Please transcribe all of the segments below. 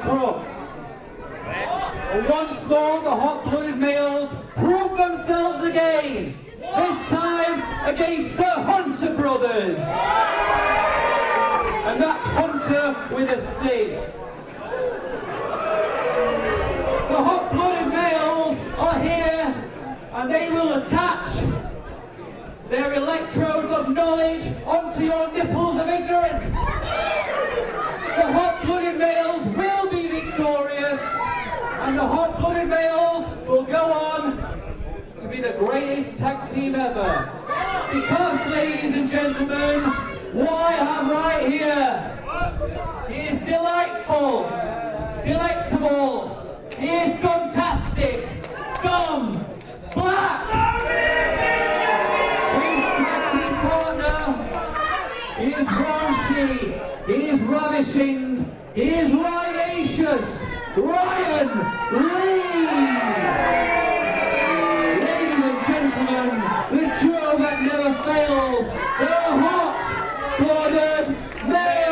Crooks. Once more, the hot-blooded males prove themselves again, this time against the Hunter brothers. And that's Hunter with a C. The hot-blooded males are here, and they will attach their electrodes of knowledge onto your nipples of ignorance. The hot-blooded males will be victorious, and the hot-blooded males will go on to be the greatest tag team ever. Because, ladies and gentlemen, what I have right here is delightful, delectable, he is fantastic, Dom Black! His tag team partner is raunchy, he is ravishing, he is vivacious, Ryan Lee! Ladies and gentlemen, the duo that never fails, the hot-blooded males!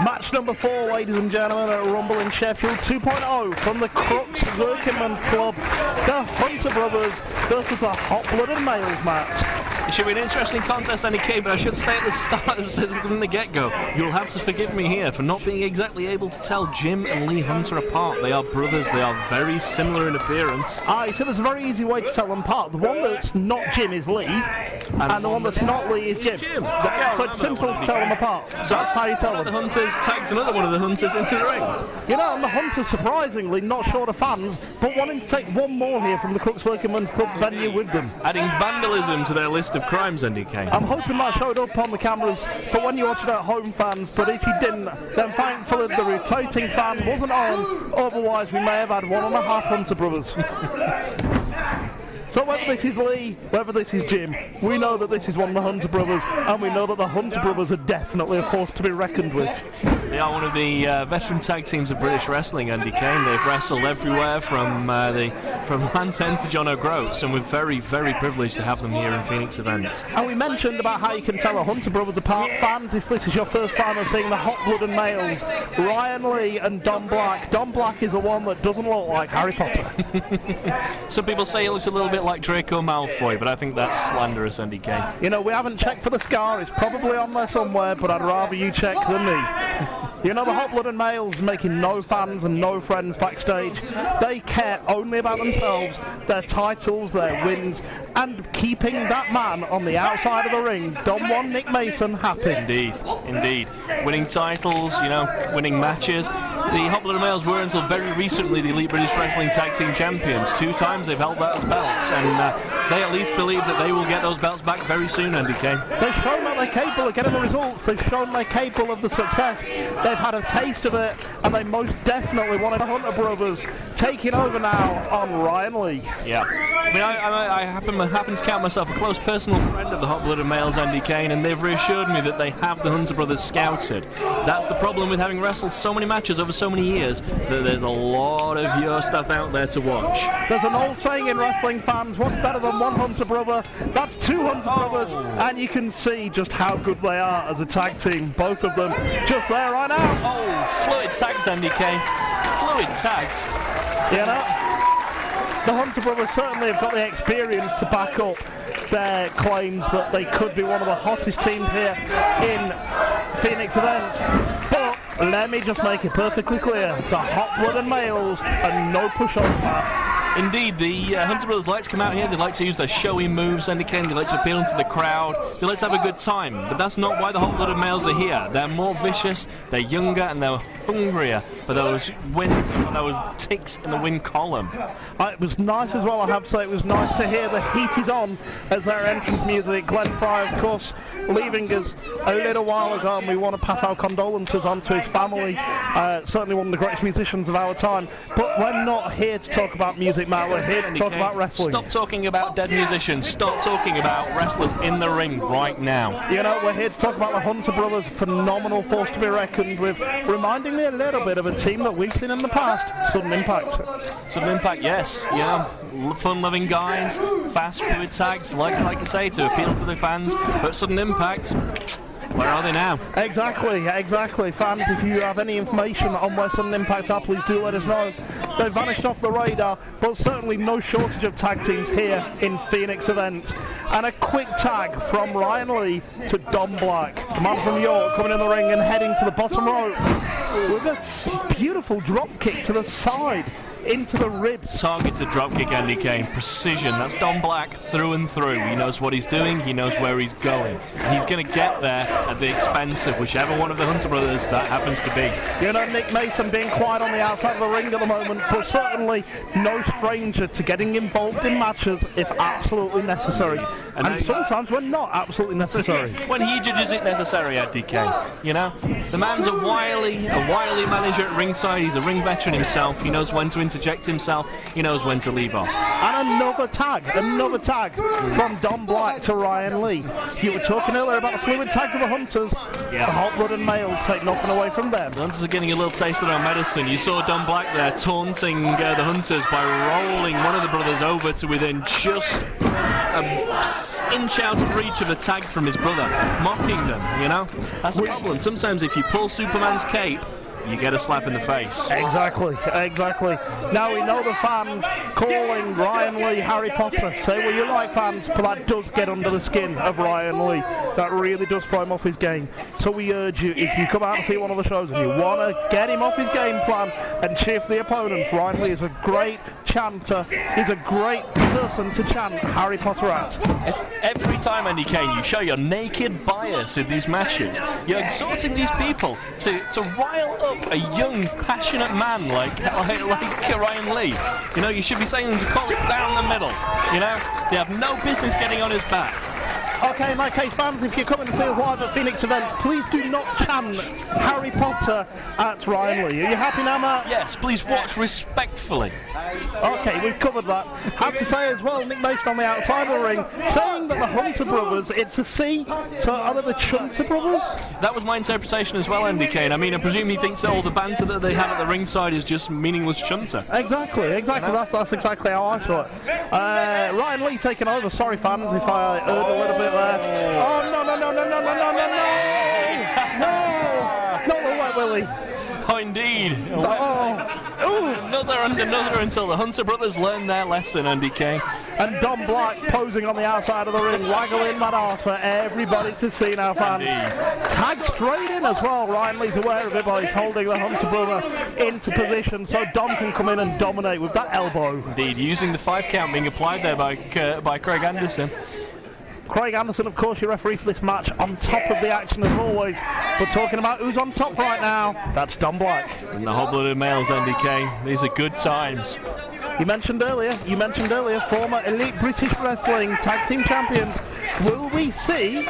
Match number 4, ladies and gentlemen, at Rumble in Sheffield 2.0 from the Crooks Workingmen's Club, the Hunter Brothers versus the hot-blooded males, Matt. It should be an interesting contest, NK, but I should say at the start, from the get-go, you'll have to forgive me here for not being exactly able to tell Jim and Lee Hunter apart. They are brothers, they are very similar in appearance. Aye, so there's a very easy way to tell them apart. The one that's not Jim is Lee, and the one that's not Lee is Jim. So it's simple to tell them apart. So that's how you tell them. The Hunters tagged another one of the Hunters into the ring. You know, and the Hunters, surprisingly, not short of fans, but wanting to take one more here from the Crooks Workingmen's Club venue with them. Adding vandalism to their list of crimes, NDK. I'm hoping that showed up on the cameras for when you watch it at home, fans, but if you didn't, then thankfully the rotating fan wasn't on, otherwise we may have had 1.5 Hunter brothers. So whether this is Lee, whether this is Jim, we know that this is one of the Hunter brothers, and we know that the Hunter brothers are definitely a force to be reckoned with. They are one of the veteran tag teams of British wrestling, Andy Kane. They've wrestled everywhere from Lance End to John O'Groats, and we're very, very privileged to have them here in Phoenix events. And we mentioned about how you can tell the Hunter brothers apart. Fans, if this is your first time of seeing the hot-blooded males, Ryan Lee and Dom Black. Dom Black is the one that doesn't look like Harry Potter. Some people say he looks a little bit like Draco Malfoy, but I think that's slanderous, Andy Kane. You know, we haven't checked for the scar. It's probably on there somewhere, but I'd rather you check than me. You know, the hot-blooded males making no fans and no friends backstage. They care only about themselves, their titles, their wins, and keeping that man on the outside of the ring, Dom One Nick Mason, happy. Indeed, indeed. Winning titles, you know, winning matches. The hot-blooded males were until very recently the Elite British Wrestling Tag Team Champions. 2 times they've held that as belts, and they at least believe that they will get those belts back very soon, NDK. They've shown that they're capable of getting the results. They've shown they're capable of the success. They've had a taste of it, and they most definitely wanted the Hunter brothers taking over now on Ryan Lee. Yeah. I mean, I happen to count myself a close personal friend of the hot-blooded males, Andy Kane, and they've reassured me that they have the Hunter brothers scouted. That's the problem with having wrestled so many matches over so many years, that there's a lot of your stuff out there to watch. There's an old saying in wrestling, fans, what's better than one Hunter brother? That's two Hunter brothers, and you can see just how good they are as a tag team, both of them, just there right now. Oh, fluid tags, Andy Kane. Fluid tags. You know, the Hunter brothers certainly have got the experience to back up their claims that they could be one of the hottest teams here in Phoenix events. But let me just make it perfectly clear, the hot-blooded males are no pushover, man. Indeed, the Hunter brothers like to come out here, they like to use their showy moves, Andy Kane, they like to appeal to the crowd, they like to have a good time, but that's not why the hot-blooded males are here. They're more vicious, they're younger, and they're hungrier for those wins, those ticks in the win column. It was nice as well, I have to say, it was nice to hear the heat is on as their entrance music. Glenn Fry, of course, leaving us a little while ago, and we want to pass our condolences on to his family. Certainly one of the greatest musicians of our time, but we're not here to talk about music, Matt, we're here to talk about wrestling. Stop talking about dead musicians, stop talking about wrestlers in the ring right now. You know, we're here to talk about the Hunter brothers, phenomenal force to be reckoned with, reminding me a little bit of a team that we've seen in the past, Sudden Impact. Sudden Impact, yes, yeah, fun-loving guys, fast fluid tags, like I say, to appeal to the fans, but Sudden Impact, where are they now? Exactly. Fans, if you have any information on where Sudden Impact are, please do let us know. They've vanished off the radar, but certainly no shortage of tag teams here in Phoenix event. And a quick tag from Ryan Lee to Don Black, the man from York, coming in the ring and heading to the bottom rope with a beautiful drop kick to the side into the ribs. Targeted dropkick, Andy Kane. Precision. That's Don Black through and through. He knows what he's doing. He knows where he's going. He's going to get there at the expense of whichever one of the Hunter brothers that happens to be. You know, Nick Mason being quiet on the outside of the ring at the moment, but certainly no stranger to getting involved in matches if absolutely necessary. And sometimes when not absolutely necessary. When he judges it necessary, Andy Kane. You know, the man's a wily manager at ringside. He's a ring veteran himself. He knows when to interject himself. He knows when to leave off. And another tag from Don Black to Ryan Lee. You were talking earlier about the fluid tags of the Hunters. Yeah. The hot-blooded males take nothing away from them. The Hunters are getting a little taste of their medicine. You saw Don Black there taunting the Hunters by rolling one of the brothers over to within just an inch out of reach of a tag from his brother, mocking them, you know? That's a problem. Sometimes if you pull Superman's cape, you get a slap in the face. Exactly. Now we know the fans calling Ryan Lee Harry Potter. Say what you like, fans, but that does get under the skin of Ryan Lee. That really does throw him off his game. So we urge you, if you come out and see one of the shows and you want to get him off his game plan and cheer for the opponents, Ryan Lee is a great chanter. He's a great person to chant Harry Potter at. It's every time, Andy Kane, you show your naked bias in these matches. You're exhorting these people to rile up a young, passionate man like Ryan Lee. You know, you should be saying them to call it down the middle. You know, they have no business getting on his back. Okay, in that case, fans, if you're coming to see us live at Phoenix events, please do not chant Harry Potter at Ryan Lee. Are you happy now, Matt? Yes, please watch respectfully. Okay, we've covered that. Have to say as well, Nick Mason on the outside of the ring, saying that the Hunter brothers, it's a C, so are they the Chunter brothers? That was my interpretation as well, Andy Kane. I mean, I presume he thinks that all the banter that they have at the ringside is just meaningless chunter. Exactly. That's exactly how I saw it. Ryan Lee taking over. Sorry, fans, if I heard a little bit there. Oh, no. Not the Wet Willie. Oh, indeed. Another and another until the Hunter brothers learn their lesson, Andy Kane. And Don Black posing on the outside of the ring, waggling that arse for everybody to see now, fans. Indeed. Tag straight in as well. Ryan Lee's aware of it, but he's holding the Hunter brother into position so Dom can come in and dominate with that elbow. Indeed, using the 5 count being applied there by Craig Anderson. Craig Anderson, of course, your referee for this match, on top of the action as always. But talking about who's on top right now, that's Don Black. And the hot-blooded males, Andy Kane. These are good times. You mentioned earlier, former Elite British Wrestling Tag Team Champions. Will we see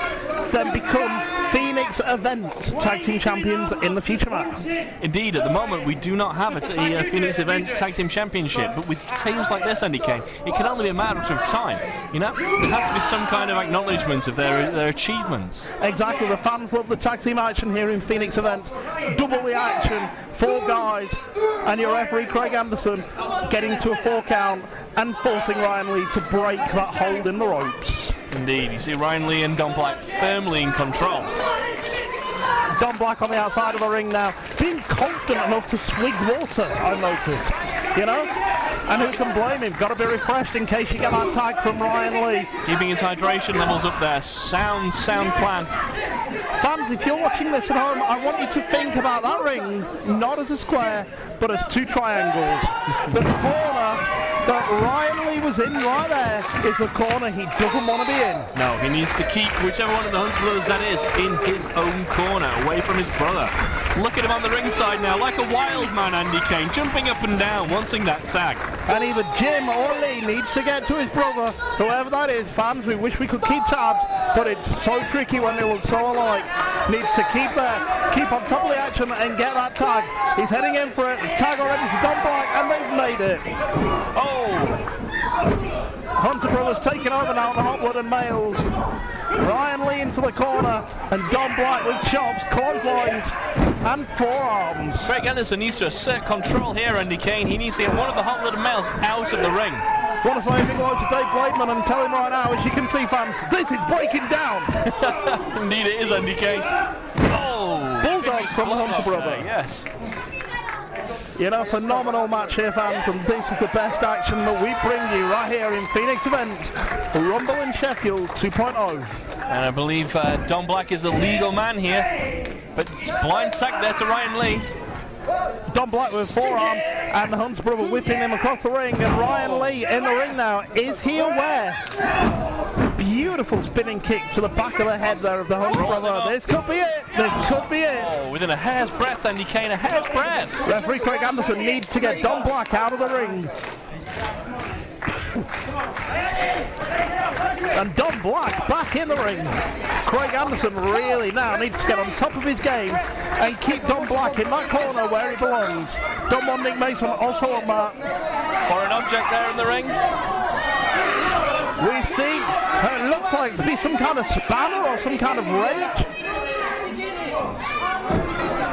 them become Phoenix Event Tag Team Champions in the future, Matt? Indeed, at the moment we do not have a Phoenix Events Tag Team Championship, but with teams like this, Andy Kane, it can only be a matter of time. You know, there has to be some kind of acknowledgement of their achievements. Exactly, the fans love the tag team action here in Phoenix Event. Double the action, 4 guys, and your referee Craig Anderson getting to a 4 count and forcing Ryan Lee to break that hold in the ropes. Indeed, you see Ryan Lee and Don Black firmly in control. Don Black on the outside of the ring now, being confident enough to swig water, I noticed. You know? And who can blame him? Got to be refreshed in case you get that tag from Ryan Lee. Keeping his hydration levels up there. Sound plan. Fans, if you're watching this at home, I want you to think about that ring not as a square, but as 2 triangles. The corner that Ryan Lee was in right there is the corner he doesn't want to be in. No, he needs to keep whichever one of the Hunter brothers that is in his own corner, away from his brother. Look at him on the ringside now, like a wild man, Andy Kane, jumping up and down, wanting that tag. And either Jim or Lee needs to get to his brother, whoever that is. Fans, we wish we could keep tabs, but it's so tricky when they look so alike. Needs to keep on top of the action and get that tag. He's heading in for it. The tag already to Don Black, and they've made it. Oh! Hunter Brothers taking over now on the Hot Blood and Males. Ryan Lee into the corner, and Don Black with chops, clotheslines, and forearms. Craig Anderson needs to assert control here, Andy Kane. He needs to get one of the Hot Blood and Males out of the ring. Want to say a big word to Dave Blademan and tell him right now, as you can see, fans, this is breaking down. Indeed it is, Andy Kane. Oh! Bulldogs from the Hunter Brother. Yes. You know, phenomenal match here, fans, and this is the best action that we bring you right here in Phoenix Event, Rumble in Sheffield 2.0. And I believe Don Black is a legal man here, but it's blind tag there to Ryan Lee. Don Black with forearm, and the Hunter Brother whipping him across the ring, and Ryan Lee in the ring now. Is he aware? Beautiful spinning kick to the back of the head there of the Hunter Brother. This could be it. This could be it. Oh, within a hair's breadth, Andy Kane, a hair's breadth. Referee Craig Anderson needs to get Don Black out of the ring. And Don Black back in the ring. Craig Anderson really now needs to get on top of his game and keep Don Black in that corner where he belongs. Don Juan Nick Mason also on that. Foreign object there in the ring. We've seen, it looks like to be some kind of spanner or some kind of wrench.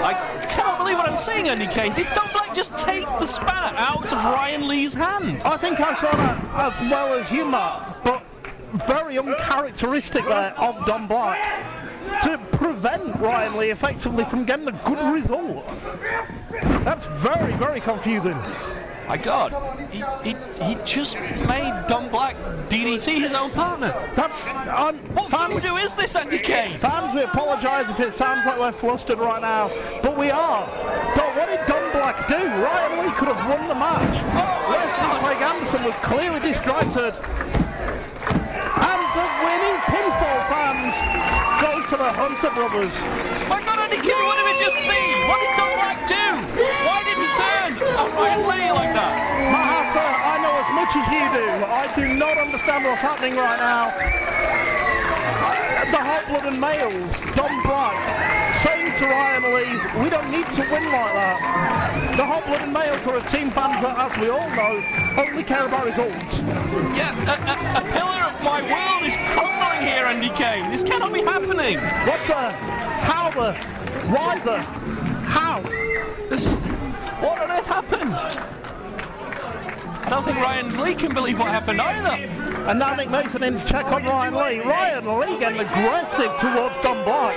I cannot believe what I'm seeing, Andy Kane. Did Don Black just take the spanner out of Ryan Lee's hand? I think I saw that as well as you, Matt, but very uncharacteristic there of Don Black to prevent Ryan Lee effectively from getting a good result. That's very, very confusing. My God, he just made Don Black DDT his own partner. That's what voodoo is this, Andy Kane? Fans, we apologise if it sounds like we're flustered right now, but we are. What did Don Black do? Ryan Lee could have won the match. Referee Craig Anderson was clearly distracted. And the winning pinfall, fans, goes to the Hunter Brothers. My God, Andy Kane, what did we just see? What did Don Black do? Why did he turn on Ryan Lee like that? Mahata, I know as much as you do. I do not understand what's happening right now. The Hot Blood and Males, Don Black, saying to Ryan Lee, we don't need to win like that. The Hot Blood and Males are a team fans that, as we all know, only care about results. Yeah, a pillar of my world is crumbling here, Andy Kane. This cannot be happening. What the? How the? Why the? How? What on earth happened? I don't think Ryan Lee can believe what happened either. And now Nick Mason in to check on Ryan Lee. Ryan Lee getting aggressive towards Don Black.